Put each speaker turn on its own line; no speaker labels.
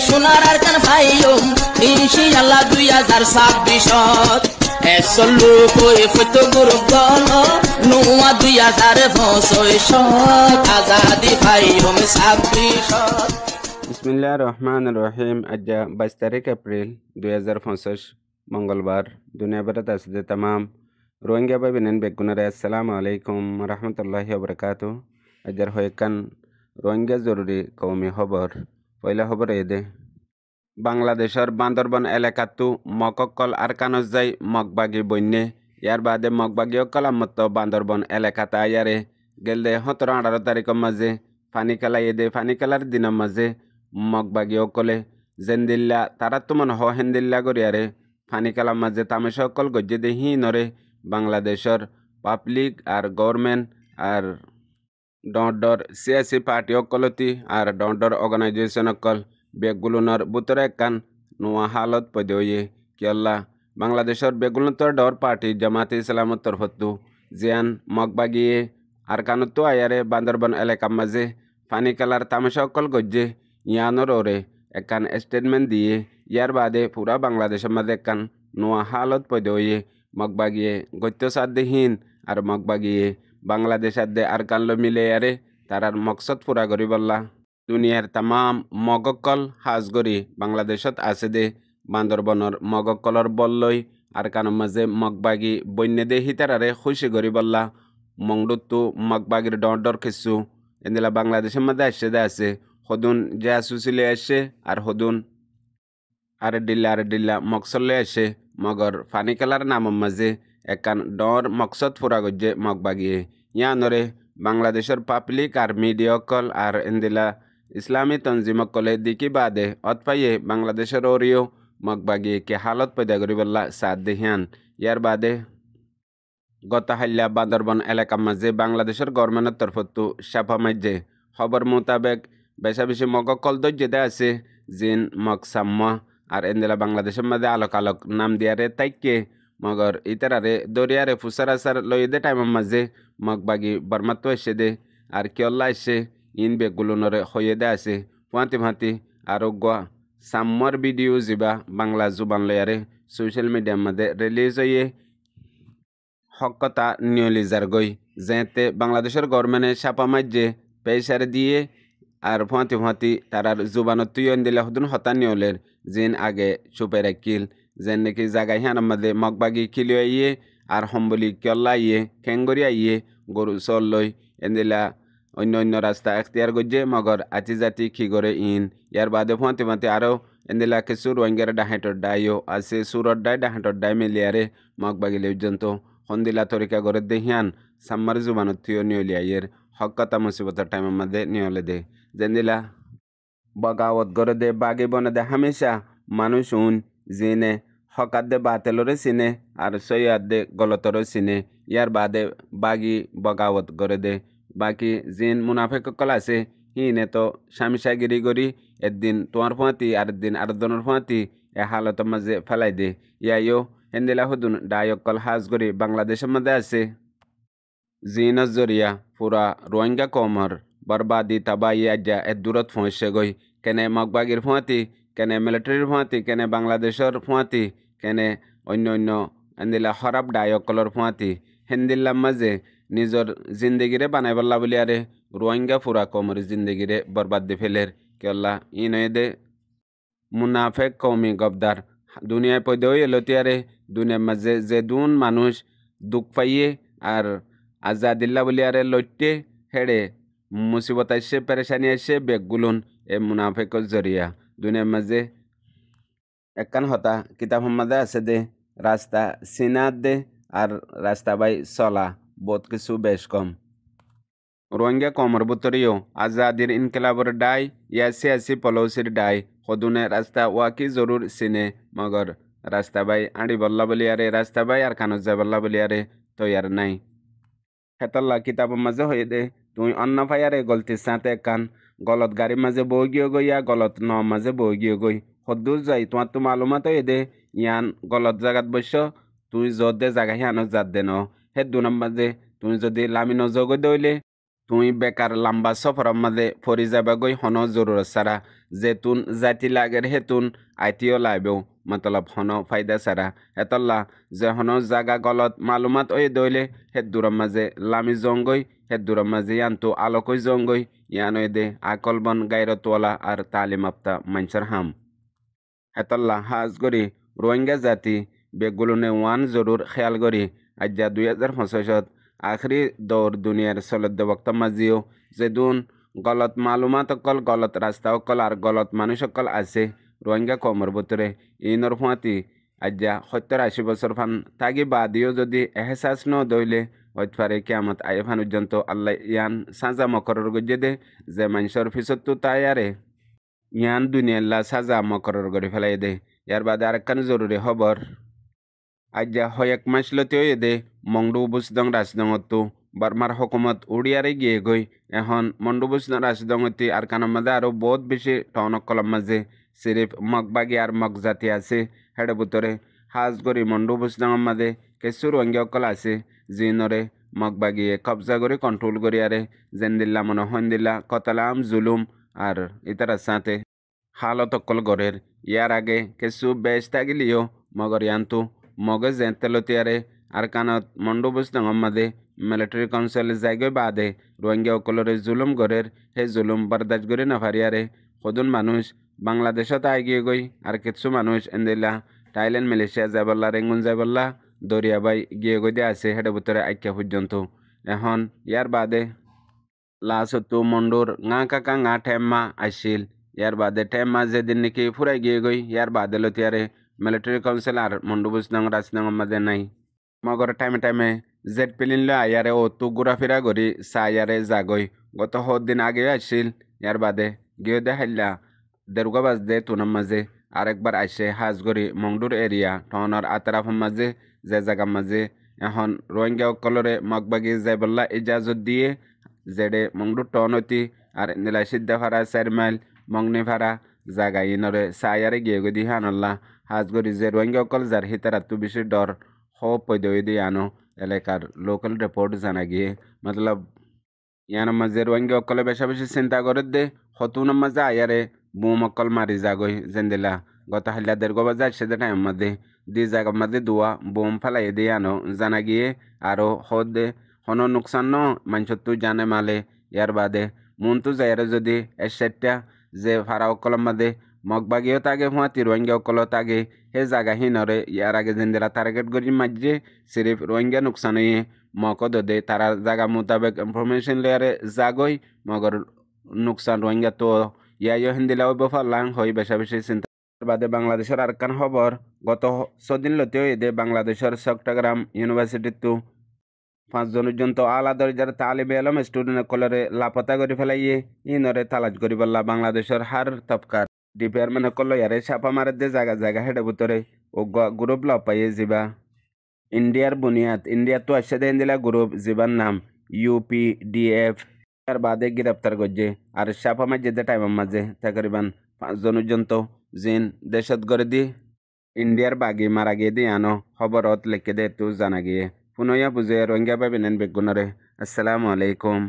সোনার আর কান ফাইলুম ইনশাআল্লাহ 2026 এসলু কই ফত গ্রুপ দল নুয়া 2025 আজাদি ফাইলুম 26
বিসমিল্লাহির রহমানির রহিম। আজ 22 তারিখ এপ্রিল 2025 মঙ্গলবার। দুনিয়া ভরত আছে तमाम রোহিঙ্গা ভাই বোনেন বেগুনারে আসসালামু আলাইকুম রহমতুল্লাহি ওয়া বারাকাতুহু। আজর হয়কান রোহিঙ্গা জরুরি কওমি খবর। পয়লা খবর এদে বাংলাদেশের বান্দরবন এলাকাতো মককল আরকানজ যাই মগবাগি বন্যে ইয়ার বাদে মগবাগি কলামত বান্দরবন এলাকাতে আয়ারে গেলে 17-18 তারিখের মাঝে ফানি খেলা এদে ফানি খেলার দিনের মাঝে মগবাগি অকলে জেন্দিল্লা তারা তো মনে হেন্দিল্লা গড়িয়ারে ফানি খেলার মাঝে তামেশা অকল গজ্জে দে নরে বাংলাদেশের পাবলিক আর গভর্নমেন্ট আর ডর সিয়াসি পার্টি অকলতি আর ডর অর্গানাইজেশন অকল বেগুলুনর বুতরে কান নোয়া হালত পদয়ে কিয়ল্লা বাংলাদেশের বেগুলুনতর ডর পার্টি জামাতে ইসলামত তরফতু জিয়ান মগবাগিয়ে আর কানুতো আয়ারে বান্দরবন এলাকার মাঝে ফানি খেলার তামাশা অকল গজ্জে ইয়ানোর ওরে একান স্টেটমেন্ট দিয়ে ইয়ার বাদে পুরা বাংলাদেশের মাঝে একান নোয়া হালত পদয়ে মগবাগিয়ে গত্য সাধ্যহীন আর মগবাগিয়ে বাংলাদেশ আদে আর কানলো মিলে আরে তারার মকসদ পুরা করি বললা দুনিয়ার তামাম মগকল হাজগরি বাংলাদেশত আছে দে বান্দরবনের মগকলর বললই আর কানের মাঝে মগবাগি বন্যে দে হিতারারে খুশি করি বললা মংডুতু মগবাগির ডর কিছু এদিলা বাংলাদেশের মধ্যে আসে দে আছে হদুন যে আসুসিলে আসে আর হদুন আর ডিল্লা মকসলে আসে মগর ফানি খেলার নামের মাঝে একান ডর মকসদ ফুরা গজ্জে মগবাগিয়ে ইয়ানরে বাংলাদেশের পাবলিক আর মিডিয়া অকল আর এদিলা ইসলামী তঞ্জিম অকলে দিকি বাদে অতপাইয়ে বাংলাদেশের ওরিও মগবাগিয়ে কে হালত পয়দা করি বললা সাদ দেহিয়ান ইয়ার বাদে গত হাল্লা বান্দরবন এলাকার মাঝে বাংলাদেশের গভর্নমেন্টের তরফতো সাফা মাঝে খবর মোতাবেক বেশি মগকল দজ্জে দে আছে জিন মগসাম্মা আর এদিলা বাংলাদেশের মাঝে আলোক নাম দিয়ারে তাইকে মগর ইতারারে দরিয়ারে ফুসারাসার লই দে টাইমের মাঝে মগবাগি বর্মাত্ম এসে দে আর কিয়ল্লা এসে ইন বেগুলনরে হয়ে দে আছে ফাঁতি আরোগ্য সাম্মর ভিডিও যা বাংলা জুবান লয়ারে সোশ্যাল মিডিয়ার মধ্যে রিলিজ হয়ে হকতা নিয়লিজার গই যেতে বাংলাদেশের গভর্নমেন্টে ছাপা মাঝে পেশারে দিয়ে আর ফাঁতি তারার জুবানত তুইন দিলে হদুন হতা নিয়লের জিন আগে চুপে রাখিল যেন নাকি জায়গায় হ্যাঁ আমাদের মগবাগি খিলি আইয়ে আর হম্বলি কিয়ল্লা আইয়ে খেঙ্গরি আইয়ে গরু চল লই এদিলা অন্য রাস্তা এখতিয়ার গজ্জে মগর আতি জাতি খি করে ইন ইয়ার বাদে ফাঁতি আরও এদিলা কিছু রোহিঙ্গার ডাহাঁটর ডাইও আছে সুরর ডাহাঁটর ডাই মিলিয়ারে মগবাগিলে পর্যন্ত হন্দিলা তরিকা করে দেহিয়ান সাম্মার জুবানত থিও নিয়লি আইয়ের হকতা মুসিবতের টাইমের মধ্যে নিয়লে দে যেদিলা বগাওত করে দে বাগি বনে দে হামেশা মানুষ উন জিনে হকাত দে বাতেলরে চিনে আর সৈয়াদ দে গলতরে চিনে ইয়ার বাদে বাগি বগাওত করে দে বাকি জিন মুনাফেক কল আছে হিনে তো স্বামীসাগিরি করি একদিন তোমার ফাঁতি আর একদিন আরেকজনের ফাঁতি এ হালতের মাঝে ফেলাই দে ইয়াইও হেন্দিলা হুদুন ডায়কল হাজ করি বাংলাদেশের মধ্যে আছে জিনের জরিয়া পুরা রোহিঙ্গা কমর বরবাদি তাবাই আজ্জা এ দূরত পৌঁছে গই কেনে মগবাগির ফাঁতি কেনে মিলিটারির ফাঁতি কেনে বাংলাদেশের ফাঁতি কেনে অন্য এন্দিলা খরাব ডায়কলর ফাঁতি হেন্দিল্লার মাঝে নিজের জিন্দগিরে বানাই বললা বলি আরে রোহিঙ্গা পুরা কমর জিন্দগিরে বরবাদ দি ফেলের কেল্লা ইনয়ে দে মুনাফেক কৌমি গবদার দুনিয়ায় পয়দেও এলতিয়ারে দুনিয়ার মাঝে যে দুন মানুষ দুঃখ পাইয়ে আর আজাদিল্লা বলি আরে লইটে হেড়ে মুসিবত আসছে পেরেশানি আসছে বেগগুলুন এ মুনাফেকর জরিয়া দুনিয়ার মাঝে একখান হতা কিতাব মাঝে আছে দে রাস্তা সিনাত দে আর রাস্তা বাই চলা বহুত কিছু বেশ কম রোহিঙ্গা কমর বুতরিও আজাদির ইনকিলাবর ডাই ইয়া সিয়াসি পলৌসির ডাই হদুনে রাস্তা ওয়াকি জরুর সিনে মগর রাস্তা বাই আড়ি বল্লা বলি আরে রাস্তা বাই আর কানুজ বল্লা বলি আরে তৈয়ার নাই হেতল্লা কিতাব মাঝে হয়ে দে তুই অন্য ফায়ারে গলতির সাথে কান গলত গাড়ির মাঝে বই গিয়ে গইয়া গলত ন মাঝে বই গিয়ে গই হদ্দু যাই তোমার তো মালুমাত দে ইয়ান গলত জাগাত বৈশ্য তুই যত দে জাগা হিয়ানো জাত দে ন হে 2 নম্বর যে তুই যদি লামি নজগ দইলে তুই বেকার লম্বা সফরের মাঝে ফরি যাবাগৈ হন জরুরত সারা যেতুন জাতি লাগের হেতুন আইটিও লাইবেও মতলব হন ফায়দা সারা এতল্লা যে হন জাগা গলত মালুমাত দইলে হে দূরের মাঝে লামি জঙ্গই হে দূরের মাঝে ইয়ান্তু আলোকই জঙ্গই ইয়ান দে আকলবন গাইরতওয়ালা আর তালিমাপ্তা মানুষের হাম এতল্লা হাজ গরি রোহিঙ্গা জাতি বেগুলোনে ওয়ান জরুর খেয়াল গরি আজ্জা 2025 আখরি দৌর দুনিয়ার চলত বক্তা মাজিও যেদুন গলত মালুমাত অকল গলত রাস্তা অকল আর গলত মানুষ অকল আছে রোহিঙ্গা কমর ভিতরে ইনর ফুয়াতি আজ্জা 70-80 বছর ফান তাগি বাদিও যদি এহসাস ন দইলে হইতে পারে কিয়ামত আয়ে ফান পর্যন্ত আল্লাহ ইয়ান সাজা মকরর গজ্জে দে যে মানুষের ফিসত্তু তাইয়ারে ইয়ান দুনিয়াল্লা সাজা মকরর গড়ি ফেলাই দে ইয়ার বাদে আরেকখান জরুরি খবর আজ্জা হয়েক মাসলতেও দে মংডু বুসদং রাজদংতু বার্মার হকুমত উড়িয়ারে গিয়ে গই এখন মন্ডু বুসদং রাজদংতি আর কানের মাঝে আরও বহুত বেশি টনক কলম মাঝে সিরিফ মগবাগি আর মগজাতি আছে হেডে ভিতরে হাজ গরি মন্ডু বুসদংর মাঝে কিছু রোহিঙ্গা অকল আছে জিনরে মগবাগিয়ে কবজা করে কন্ট্রোল করি আরে জেন্দিল্লা মনে হন্দিল্লা কতলাম জুলুম আর ইতার সাথে হালত অকল গড়ের ইয়ার আগে কিছু বেশ থাকিলিও মগর ইয়ান্তু মগে জেতেলতিয়ারে আর কানত মন্ডু বুসদংর মাঝে মিলিটারি কাউন্সিল জায়গায় বাদে রোহিঙ্গা অকলরে জুলুম গড়ের সেই জুলুম বরদাস্ত করে নাফারিয়ারে সদুন মানুষ বাংলাদেশত আগিয়ে গই আর কিছু মানুষ এন্দিল্লা থাইল্যান্ড মালয়েশিয়া যাবল্লা রেঙ্গুন যাবল্লা দরিয়াবাই গিয়ে গই দিয়ে আছে হেডে ভিতরে আইক্যা পর্যন্ত এখন ইয়ার বাদে লাসতো মন্ডুর ngা কাকা ngা ঠেম্মা আসিল ইয়ার বাদে ঠেম্মা যেদিন নাকি ফুরাই গিয়ে গই ইয়ার বাদে লতিয়ারে মিলিটারি কাউন্সিল আর মন্ডু বুসদং রাজদংর মাঝে নাই মগর টাইমে টাইমে জেট প্লেন লো আয়ারে ও তু ঘোরাফেরা করি সায়ারে জাগই গত দিন আগে আসিল ইয়ার বাদে গিয়ে দেখাইলা দেড়গা বাজদে তুনার মাঝে আরেকবার আসে হাজগরি মংডুর এরিয়া টনের আতরাফের মাঝে যে জায়গার মাঝে এখন রোহিঙ্গা অকলরে মগবাগি যাইবল্লা ইজাজত দিয়ে জেডে মংডুর টনতি আর নীলা সিদ্ধা ফারা 4 মাইল মংনি ফারা জায়গা ইনরে সায়ারে গিয়ে গদি হানল্লা হাজগরি যে রোহিঙ্গা অকল যার হিতারাতু বেশি ডর হো পদই দিয়ে আনো এলাকার লোকাল রিপোর্ট জানা গিয়ে মতলব ইয়ানোর মাঝে রোহিঙ্গা অকলে বেশা বেশি চিন্তা করে দে হতুনের মাঝে আয়ারে বুম অকল মারি যাগই জেন্দিলা গত হাইলা দেড়গো বাজে আসছে টাইমের মধ্যে দি জায়গার মধ্যে দুয়া বুম ফেলাই দিয়ে আনো জানা গিয়ে আরও দে হন নুকসান ন মানুষত্তু জানে মালে ইয়ার বাদে মনতু যাইয়ারে যদি এসেটটা যে ফারা অকলের মাঝে মগবাগিও তাগে হুঁয়াতি রোহিঙ্গা অকল তাগে হে জায়গা হিনরে ইয়ার আগে জেন্দিলা টার্গেট করি মাঝে সিরিফ রোহিঙ্গা নুকসান হয়ে মকদ দে তারা জায়গা মোতাবেক ইনফরমেশন লেয়ারে জাগই মগর নুকসান রোহিঙ্গা তো ইয়াইও হিন্দিলাও বেফারলাং হই বেশা বেশি চিন্তা বাদে বাংলাদেশের আরকান খবর গত 6 দিন লতেও এদে বাংলাদেশের চট্টগ্রাম ইউনিভার্সিটিতো 5 জন পর্যন্ত আলা দরজার তালিবে এলম স্টুডেন্ট কলরে লাপতা করে ফেলাইয়ে ইনরে তালাজ করি বললা বাংলাদেশের হার তপকার ডিপার্টমেন্ট কল ইয়ারে ছাপা মারে দে জায়গা জায়গা হেডে ভিতরে ও গ্রুপ লাভ পাইয়ে যাবা ইন্ডিয়ার বুনিয়াদ ইন্ডিয়া তো আসে দেন দিলা গ্রুপ জীবার নাম UPDF তার বাদে গ্রেপ্তার করছে আর ছাপা মাঝে যে টাইমের মাঝে তকরিবান 5 জন পর্যন্ত জিন দেশত করে দি ইন্ডিয়ার বাগি মারা গিয়ে দিয়ে আনো খবরত লিখে দে তো জানা গিয়ে পুনয়া বুঝে রোহিঙ্গা পাবেন বেগুনরে আসসালামু আলাইকুম।